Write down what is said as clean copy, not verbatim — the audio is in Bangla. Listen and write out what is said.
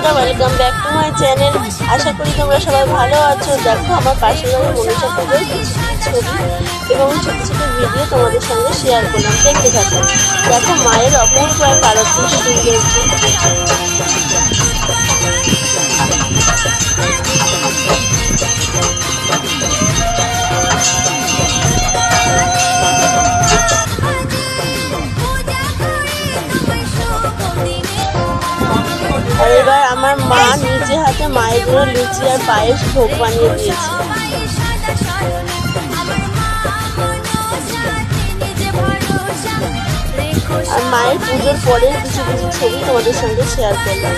বন্ধুরা, welcome back to my channel. আশা করি তোমরা সবাই ভালো আছো। দেখো আমার পাশের বাড়ির মনীষা পুজোর কিছু ছবি এবং ছোট ছোট ভিডিও তোমাদের সঙ্গে শেয়ার করলাম, দেখতে থাকো। দেখো মায়ের অপূর্ব এক আরতি সৌন্দর্য। আর এবার আমার মা নিজে হাতে মায়ের জন্য লুচি আর পায়েস ভোগ বানিয়ে দিয়েছে। আর মায়ের পুজোর পরের কিছু কিছু ছবি তোমাদের সঙ্গে শেয়ার করলাম।